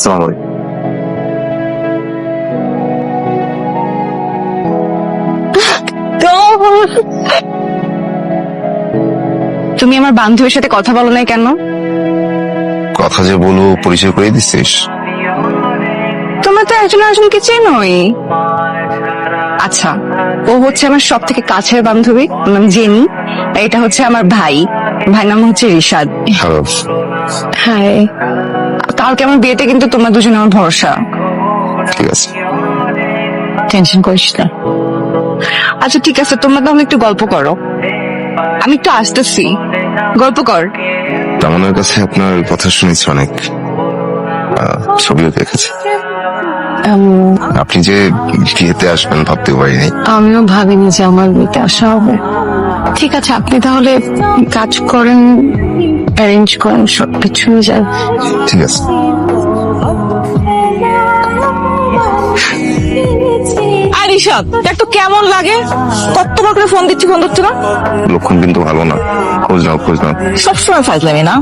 আসসালামু আলাইকুম। তুমি আমার বান্ধবীর সাথে কথা বলো না কেন? কথা যে বলবো পরিচয় করে দিচ্ছিস? তোমরা তো একজন আরেকজনকে চেনোই। আচ্ছা, ও হচ্ছে আমার সব থেকে কাছের বান্ধবী, ওর নাম জেনি। এটা হচ্ছে আমার ভাই, ভাই নাম হচ্ছে রিশাদ। হ্যালো। হাই। কালকে আমার বিয়েতে কিন্তু তোমরা দুজন আমার ভরসা। ঠিক আছে। টেনশন করিস না। আচ্ছা ঠিক আছে, তোমরা তাহলে একটু গল্প করো, আমি একটু আসতেছি। গল্প কর। তামান্নার কাছে আপনার কথা শুনেছি অনেক, ছবিও দেখেছি। আপনি যে বিয়েতে আসবেন ভাবতে পারিনি। আমিও ভাবিনি যে আমার বিয়েতে আসা হবে। ঠিক আছে, আপনি তাহলে কাজ করেন, অ্যারেঞ্জ করেন, সবকিছু হয়ে যায়। ঠিক আছে। ঋষভ, দেখ তো কেমন লাগে, কতবার করে ফোন দিচ্ছি, ফোন ধরছে না। লক্ষণ কিন্তু ভালো না, খোঁজ নাও খোঁজ নাও। সবসময় ফাজলামি না।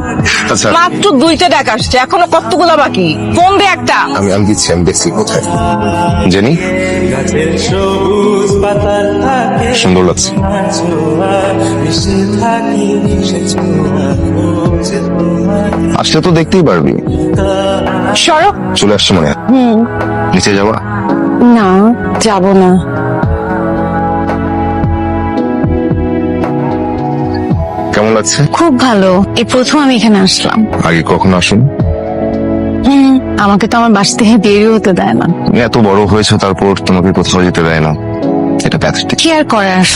আচ্ছা মাত্র 2টা ডাক আসছে, এখনো কতগুলা বাকি, ফোন দে একটা। আমি দিচ্ছি, আমি দেখছি কোথায়। জেনি, সুন্দর লাগছে। আসলে তো দেখতেই পারবি। সরো। চলে আসছে মনে হয়। নিচে যাবা? না, যাব না। কেমন লাগছে? খুব ভালো, এই প্রথম আমি এখানে আসলাম। আগে কখনো আসুন? আমাকে তো আমার বাসা থেকে বেরিয়ে হতে দেয় না। তুমি এত বড় হয়েছো, তারপর তোমাকে কোথাও যেতে দেয় না, এটা প্যাথেটিক। কি আর করার,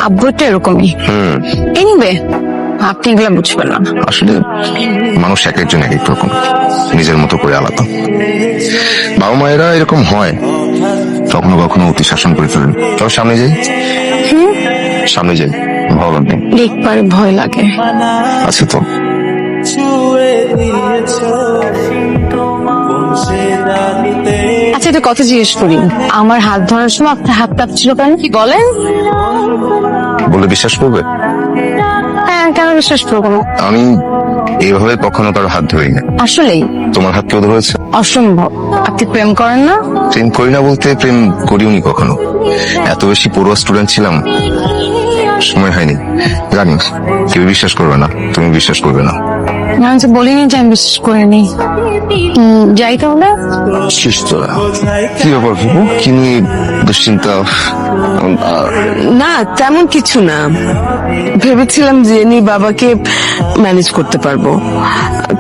আব্বু তো এরকমই। এনিওয়ে, আপনি এগুলা বুঝবেন না। আসলে মানুষ এক একজন এক এক রকম, নিজের মতো করে আলাদা। বাবা মায়েরা এরকম হয়, কখনো কখনো অতি শাসন করে ফেলেন। চলো সামনে যাই। সামনে যাই, ভালো লাগবে। দেখবার ভয় লাগে। আচ্ছা তো আচ্ছা, একটা কথা জিজ্ঞেস করি, আমার হাত ধরার সময় আপনার হাত কাঁপছিল কেন, কি বলেন? বলে বিশ্বাস করবে? হ্যাঁ, কেন বিশ্বাস করবো না? আমি এইভাবে কখনো কারো হাত ধরি না। আসলেই তোমার হাত কেউ ধরেছে? অসম্ভব। আপনি প্রেম করেন না? প্রেম করি না বলতে, প্রেম করিওনি কখনো। এত বেশি পড়ুয়া স্টুডেন্ট ছিলাম, সময় হয়নি। জানি কেউ বিশ্বাস করবে না, তুমি বিশ্বাস করবে না। আমি তো বলিনি যে আমি বিশ্বাস করিনি। যাই তাহলে। সুস্থ কি ব্যাপার ফুপু, কি নিয়ে দুশ্চিন্তা? না, তেমন কিছু না। ভেবেছিলাম জেনি বাবাকে ম্যানেজ করতে পারবো,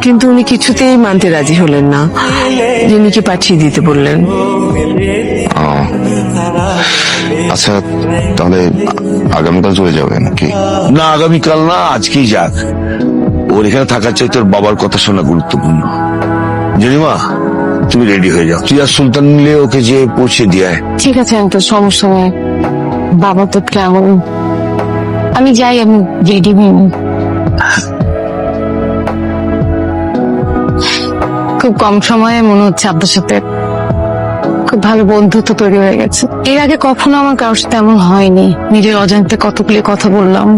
কিন্তু উনি কিছুতেই মানতে রাজি হলেন না। জেনিকে পাঠিয়ে দিতে বললেন। আচ্ছা তাহলে আগামীকাল চলে যাবে নাকি? না, আগামীকাল না, আজকেই যাক। ওর এখানে থাকার চাই তোর বাবার কথা শোনা গুরুত্বপূর্ণ। জেনিমা, তুমি রেডি হয়ে যাও, তুই আর সুলতান মিলে ওকে যে পৌঁছে দিয়ে। ঠিক আছে, আমি তো সমস্যা নয়। বাবা তো কেমন, আমি যাই, আমি রেডি হই। খুব কম সময়ে মনে হচ্ছে আপনার সাথে খুব ভালো বন্ধুত্ব তৈরি হয়ে গেছে। এর আগে কখনো আমার কারোর সাথে এমন হয়নি। নিজের অজান্তে কতগুলি কথা বললাম,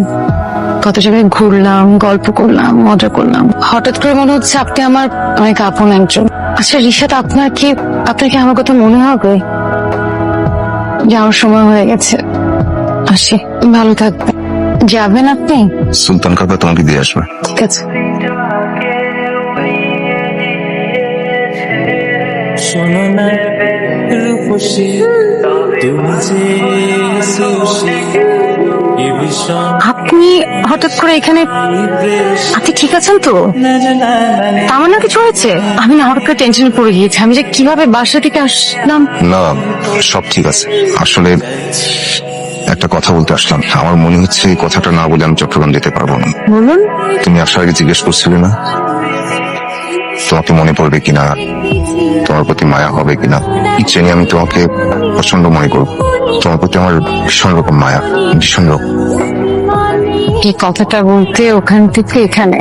কত জায়গায় ঘুরলাম, গল্প করলাম, মজা করলাম। হঠাৎ করে মনে হচ্ছে আপনি আমার অনেক আপন একজন। আচ্ছা রিশাদ, আপনার কি আমার কথা মনে হবে? যাওয়ার সময় হয়ে গেছে, আসি। ভালো থাকবেন। যাবেন আপনি? সুলতান কাকা তোমাকে দিয়ে আসবে। ঠিক আছে। শোনো না রূপসী, তুমি যে সুশী, এ ভীষণ আপনি হঠাৎ করে এখানে, আপনি ঠিক আছেন তো? আমার না কিছু হয়েছে? আমি না হঠাৎ করে টেনশনে পড়ে গিয়েছি, আমি যে কিভাবে বাসা থেকে আসলাম। না, সব ঠিক আছে। আসলে একটা কথা বলতে আসলাম। আমার মনে হচ্ছে এই কথাটা না বলে আমি চট্টগ্রাম যেতে পারবো না। বলুন। তুমি আসার আগে জিজ্ঞেস করছিলে না তোমাকে মনে পড়বে কিনা, তোমার প্রতি মায়া হবে কিনা। ইচ্ছে নিয়ে আমি তোমাকে প্রচন্ড মনে করবো। তোমার প্রতি আমার ভীষণ রকম মায়া, ভীষণ রকম। এই কথাটা বলতে ওখান থেকে এখানে